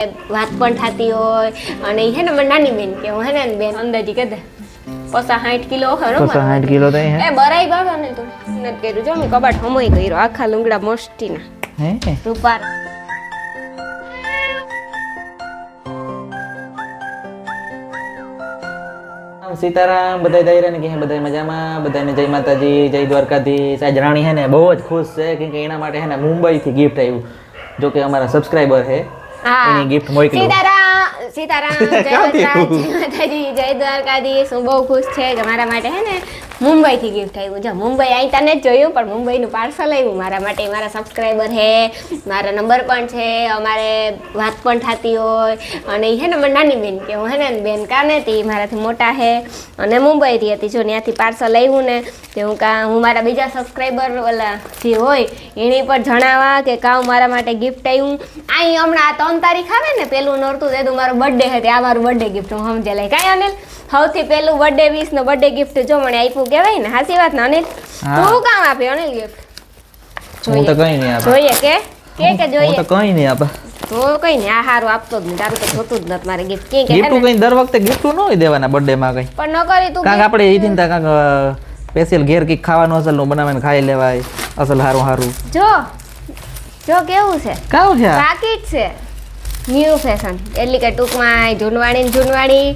વાત પણ થતી હોય અને હે ને મારી નાની બેન કે હું હે ને બેન અંદાજી કે 50-60 કિલો ખરો 60 કિલો તો હે એ બરાઈ બાબા ને તો નત કર્યું જો મે કબાટ હમોઈ કર્યો આખા લુંગડા મસ્તીના હે રૂપાર सीताराम बधाई दाई रहे कि बधाई मजा में बधाई जय माताजी जय द्वारकाधीश। आज राणी है ने बहुत खुश है क्योंकि एना माटे है ने मुंबई थी गिफ्ट आयु जो कि हमारा सब्सक्राइबर है एनी गिफ्ट मोकल्यो। सीताराम जय माताजी जय द्वारकाधीश। હું બહુ ખુશ છે કે મારા માટે હે ને મુંબઈ થી ગિફ્ટ આવ્યું જો મુંબઈ આઈ તને જ જોયું પણ મુંબઈ નું પાર્સલ આવ્યું મારા માટે મારા સબસ્ક્રાઇબર હે મારા નંબર પણ છે અમારે વાત પણ થતી હોય અને હે ને મારી નાની બેન કે હું હે ને બેન કાને તી મારાથી મોટા હે અને મુંબઈ થી હતી જો ત્યાંથી પાર્સલ આવ્યું ને કે હું મારા બીજા સબસ્ક્રાઇબર ઓલા જે હોય એની પર જણાવવા કે કાઉ મારા માટે ગિફ્ટ આવ્યું આઈ હમણાં 3 તારીખ આવે ને પેલું નોરતું દેદું મારો બર્થડે હે આ મારું બર્થડે ગિફ્ટ હું સમજે લઈ કાઈ અનિલ સૌથી પહેલું બર્થડે વિશ નો બર્થડે ગિફ્ટ જો મને આપ્યું કહેવાય ને સાચી વાત ને અનિલ તું કામ આપે અનિલ ગિફ્ટ હું તો કઈ નહીં આપે જોઈએ કે જોઈએ હું તો કઈ નહીં આપે તો કઈ નહીં આ હારું આપતો જ નહીં તારું તો જોતું જ નથી મારે ગિફ્ટ કે ગિફ્ટ કઈ દર વખતે ગિફ્ટ ન હોય દેવાના બર્થડે માં કઈ પણ ન કરી તું કાંક આપણે ઈ થીન કાંક સ્પેશિયલ ઘેર કઈક ખાવાનું અસલ નું બનાવીને ખાઈ લેવાય અસલ હારું હારું જો કેવું છે કાવ છે પાકીટ છે ન્યુ ફેશન એટલે કે ટૂંકમાં ઝૂનવાડી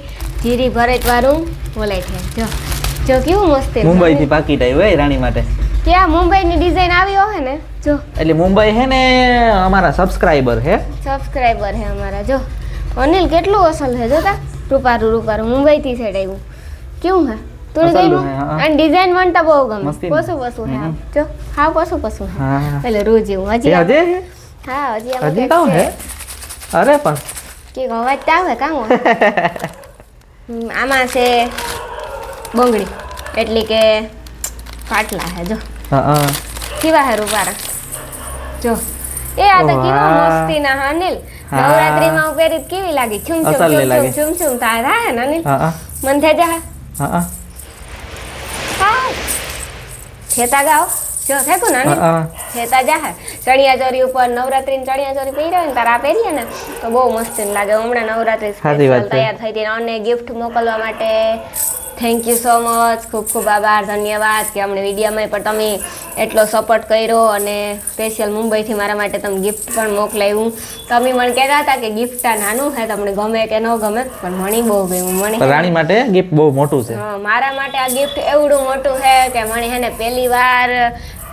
જીરી ભરત વાળું બોલાય છે જો કેવું મસ્ત મુંબઈ થી પાકીટ આવ્યું હે રાણી માટે ક્યાં મુંબઈ ની ડિઝાઇન આવી હોય ને જો એટલે મુંબઈ હે ને અમારા સબસ્ક્રાઇબર હે અમારા જો અનિલ કેટલું અસલ છે જોતા રૂપારું મુંબઈ થી સેટ આવ્યું કેવું હે તું ગયું અને ડિઝાઇન મને તો બહુ ગમે પશુ હે જો પશુ હે એટલે રોજ એવું હજી કામ હે અરે પણ કે અવાજ આવે કામ આમાં છે બંગડી એટલે કે પાટલા હે જો કેવા હે રૂપારા જો એ આ તો કેવા મસ્તી ના અનિલ નવરાત્રી માં પહેરી કેવી લાગી છુમ તારા હે ને અનિલ મન થઈ જા છેતા ગાઓ જો થેકું ને છેતા જા ચણિયા ચોરી ઉપર નવરાત્રી ની ચણિયા ચોરી પહેર્યા ને તારા પહેરીએ ને તો બહુ મસ્ત લાગે હમણાં નવરાત્રી સ્પેશિયલ તૈયાર થઈ હતી અને ગિફ્ટ મોકલવા માટે થેન્ક યુ સો મચ ખૂબ આભાર ધન્યવાદ કે અમને વિડીયોમાં પણ તમે એટલો સપોર્ટ કર્યો અને સ્પેશિયલ મુંબઈથી મારા માટે તમે ગિફ્ટ પણ મોકલાવ્યું તમે મને કહેતા હતા કે ગિફ્ટ આ નાનું છે તમને ગમે કે ન ગમે પણ મને બહુ ગમ્યું મને રાણી માટે ગિફ્ટ બહુ મોટું છે મારા માટે આ ગિફ્ટ એવડું મોટું છે કે મને હે ને પહેલી વાર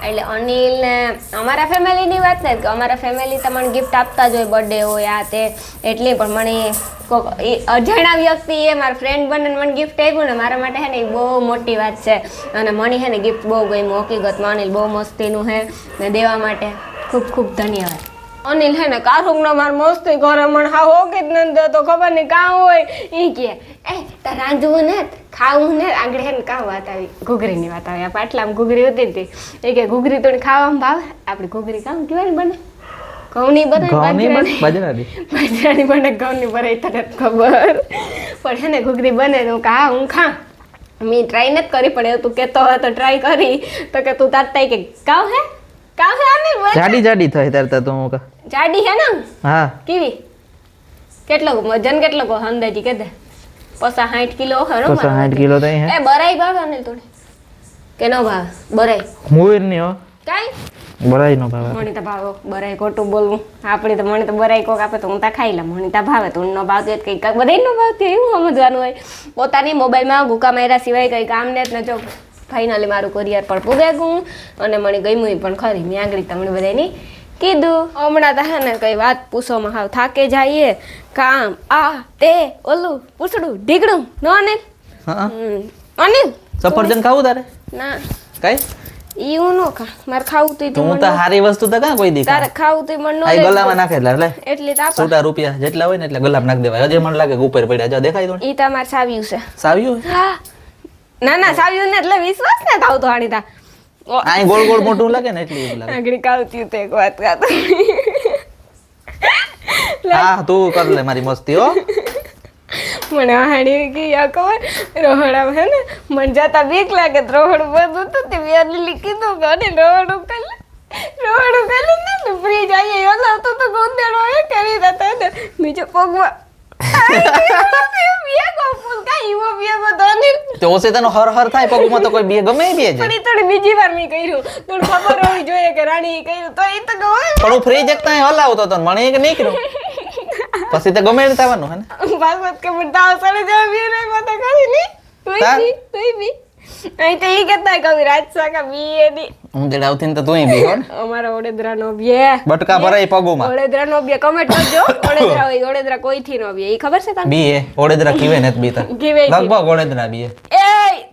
એટલે અનિલ ને અમારા ફેમિલીની વાત ને કે અમારા ફેમિલી તમને ગિફ્ટ આપતા જ હોય બર્થડે હોય આ તે એટલે પણ મને અજાણા વ્યક્તિએ મારા ફ્રેન્ડ બને મને ગિફ્ટ આપ્યું ને મારા માટે હે ને બહુ મોટી વાત છે અને મને હે ને ગિફ્ટ બહુ ગમ્યું હકીકતમાં અનિલ બહુ મસ્તીનું હે ને દેવા માટે ખૂબ ધન્યવાદ અનિલ હે ને કારુંગનો માર મસ્તી કરે મને હા હો કે જ નથી દેતો ખબર નહીં કાં હોય એ કે એ તાર રાંધવું ને ખાવું ને આગળ હે ને કાં વાત આવી ઘૂઘરીની વાત આવી આ પાટલામાં ઘૂઘરી હતી હતી એ કે ઘૂઘરી તો ખાવામાં ભાવે આપણી ઘૂઘરી કામ કેવાની બને ઘઉંની બને બાજરાની બને ઘઉંની બને તને ખબર પણ હે ને ઘૂઘરી બને તો હા હું ખા મેં ટ્રાય નથી કરી પણ તું કહેતો હોય તો ટ્રાય કરી તો કે તું તારતા કે કાવ હે જાડી થાય તારતા તો હું જાડી હે ને હા કેવી કેટલો વજન કેટલો કો અંદાજી કે દે 50-60 કિલો ખરો 60 કિલો તો હે એ બરાઈ ભાવે ને થોડી કે નો ભાવે બરાઈ મુઈર ની હો કાઈ બરાઈ નો ભાવે મને તો ભાવે બરાઈ ખોટું બોલવું આપણી તો મને તો બરાઈ કોક આપે તો હું તા ખાઈ લઉં મને તા ભાવે તો નો ભાવતી કઈ બધાય નો ભાવતી એવું સમજવાનું હોય પોતાની મોબાઈલમાં ભૂકા માર્યા સિવાય કઈ કામ ને જ ન જો ફાઇનલી મારું કરિયર પણ પૂગી ગયું અને મને ગમ્યું પણ ખરી મેં આગળ તમને બધાની કીધું હમણાં તો હે ને કઈ વાત પૂછોમાં હાવ થાકે જઈએ કામ આ તે ઓલું પૂછડું ઢીકડું નો અનિલ અનિલ સફરજન ખાવું તારે ના કઈ ઈયું નો ખા મારે ખાવું તો હું તો હારી વસ્તુ તો કાં કોઈ દી તારે ખાવું તો મને આ ગલામાં નાખે એટલે તાપ છોટા રૂપિયા જેટલા હોય ને એટલે ગલામાં નાખ દેવાય હજે મને લાગે ઉપર પડ્યા જો દેખાય તો ઈ તમાર સાવ્યું છે સાવ્યું હા ના સાવ્યું ને એટલે વિશ્વાસ ને થાવ તો આણીતા આઈ ગોળ મોટું લાગે ને એટલે એવું લાગે આગળ કાવતી તો એક વાત કાતો હા તું કર લે મારી મસ્તી હો મને હાડી ગઈ આ ખબર રોહડા હે ને મને જાતા બીક લાગે રોહડ બધું તો તે વેલી કીધું કે અને રોહડ કલ રોડ પેલું ને ફ્રી જઈએ ઓલા તો ગોંદેડો એ કરી દેતા ને બીજો પગવા તો ઓસે તનો હર હર થાય પગમાં તો કોઈ બે ગમે બે છે થોડી બીજી વાર મેં કર્યું થોડું ખબર હોવી જોઈએ કે રાણી કર્યું તો એ તો ગમે પણ હું ફ્રી જગતા હલાવતો તો મને કે નહીં કર્યું પછી તો ગમે થવાનું હે ને બાબત કે બડા સળે જવા બી નહીં પતા કરી ની તોય બી અહીં તો ઈ કહેતા કવિ રાજસા કા બી ની હું તે આવતી ને તો તુંય બી હો અમારા ઓડેદરા નો બે બટકા ભરાય પગોમાં ઓડેદરા નો બે કમેન્ટ કરજો ઓડેદરા હોય ઓડેદરા કોઈ થી નો બે ઈ ખબર છે તને બી એ ઓડેદરા કીવે ને બીતા કીવે લગભગ ઓડેદરા બી એ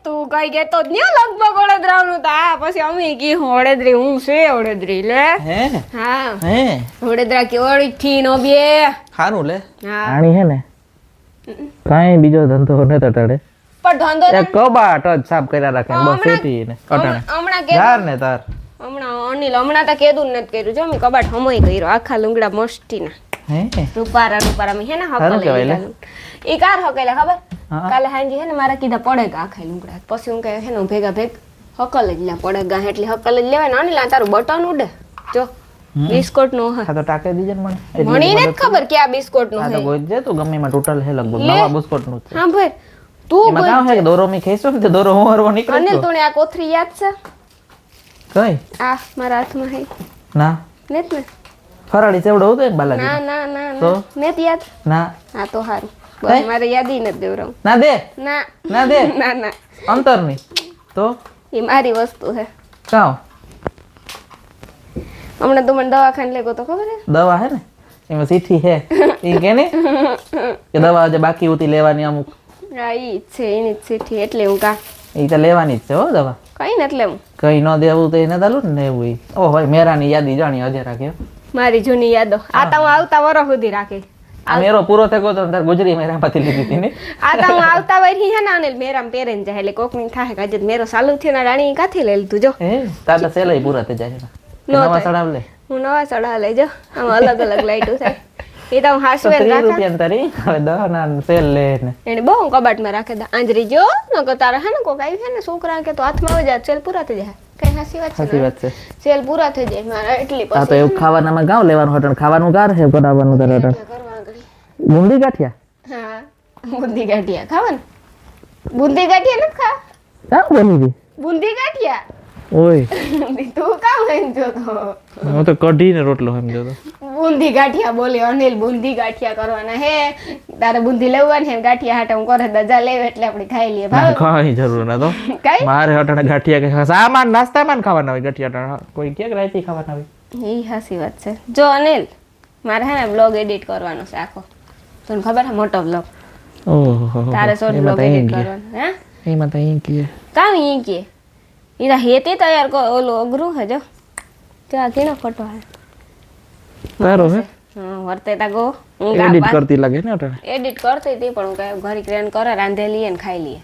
તું કઈ કેતો જ નહીં લગભગ ઓડેદરા નું તો આ પછી અમે કી ઓડેદરી હું છે ઓડેદરી લે હે હા હે ઓડેદરા કે ઓડી થી નો બે હારું લે હા આણી હે ને કાઈ બીજો ધંધો ન તટાડે પણ ધંધો એક કબાટ જ સાફ કર્યા રાખે બસ એટી ને અટાણે હમણાં કે યાર ને તાર હમણાં અનિલ હમણાં તો કેદું નથી કર્યું જો મેં કબાટ હમોય કર્યો આખા લુંગડા મસ્તીના હે રૂપારા મેં હે ને સારું કહેવાય લે. એ કાર હકેલે ખબર હા. કાલે હાંજી હે ને મારા કીધા પડેગા આખા લુંગડા પછી હું કહે હે ને ભેગા હકલ જ લે પડેગા એટલે હકલ જ લેવાય ને અનિલ આ તારું બટન ઉડે જો બિસ્કોટ નું હે આ તો ટાકે દીજે ને મને મને નથી ખબર કે આ બિસ્કોટ નું આ તો હે ગોઈ દે તું ગમે એમાં ટોટલ હે લગભગ લે. નવા બિસ્કોટ નું છે હા ભાઈ તું એમાં કામ હે કે દોરો મી ખેંચો ને તો દોરો હોરવો નીકળે અનિલ તું આ કોથરી યાદ છે કઈ આ મારા હાથમાં હે ના નેત ને ફરાળી ચેવડો હતો એક બાલાજી ના ના ના તો? નેત યાદ ના હા તો હારું બસ મારે યાદી નથી દેવરાવું ના દે ના ના દે ના ના અંતર ની તો એ મારી વસ્તુ હે કાવ હમણાં તું મને દવાખાને લેગો તો ખબર હે દવા હે ને એમાં ચીઠી હે ઈ કે ને કે દવા જે બાકી હોતી લેવાની અમુક હા ઈ જ છે એની જ ચીઠી એટલે હું કા ઈ તો લેવાની જ છે હો દવા કઈ ને એટલે હું કઈ ન દેવું તો એને દાલું ને એવું ઈ ઓ હોય મેરાની યાદી જાણી હજે રાખ્યો મારી જૂની યાદો આ તો હું આવતા વરસ સુધી રાખી આ મેરો પૂરો થયો તો તાર ગુજરી મેરામાંથી લીધી હતી ને આ તો હું આવતા વરસી હે ને અનિલ મેરામ પહેરીને જાય એટલે કોક ની થાય કે આજે મેરો ચાલુ થયો ને રાણી કાથી લઈ લીધું જો હે તાર તો સેલાઈ પૂરા થઈ જાય છે નો નવા થાય. સડાવ લે હું નવા ચડા લઈ જો આમાં અલગ અલગ લાઈટો થાય એ તો હું તો હાસવેલ 30 રાખા રૂપિયા તારી હવે દહ ના સેલ લે ને એને બહુ કબાટમાં રાખે દા આંજરી જો નકો તારે હે ને કોક આવી છે ને છોકરા કે તો હાથમાં આવી જાય સેલ પૂરા થઈ જાય કઈ હાસી વાત સાચી છે વાત છે સેલ પૂરા થઈ જાય મારા એટલી આ તો પછી એવું ખાવાનામાં ગાવ લેવાનું હટણ ખાવાનું કાર છે બનાવવાનું તારે હટણ કરવા ગળી બુંદી ગાંઠિયા હા બુંદી ગાંઠિયા ખાવા ને બુંદી ગાંઠિયા નથી ખા ક્યાં બની હતી બુંદી ગાંઠિયા ઓય તું કામ એમ જોતો હું તો કઢીને રોટલો સમજો તો બુંદી ગાંઠિયા બોલે અનિલ બુંદી ગાંઠિયા કરવાના હે તારે બુંદી લેવાની હે ગાંઠિયા હાટે હું કરે દજા લેવે એટલે આપણે ખાઈ લઈએ ભાવ કઈ જરૂર ના તો કઈ મારે હટણ ગાંઠિયા કે સામાન નાસ્તામાં ખાવાના હોય ગાંઠિયા હટણ કોઈ કે રાઈતી ખાવાના હોય એ હાસી વાત છે જો અનિલ મારે હે ને બ્લોગ એડિટ કરવાનો છે આખો તને ખબર છે મોટો બ્લોગ ઓહો તારે શોર્ટ બ્લોગ એડિટ કરવાનો હે એમાં તો અહીં કે કામ ઈ કે ઈરા હેતી તૈયાર કર ઓલો અઘરું હે જો ત્યાં કેનો ફોટો હે તારો હે હા વર્તે તા ગો હું એડિટ કરતી લાગે ને હટણ એડિટ કરતી હતી પણ હું કઈ ઘરી ક્રેન કરે રાંધેલી ને ખાઈ લઈએ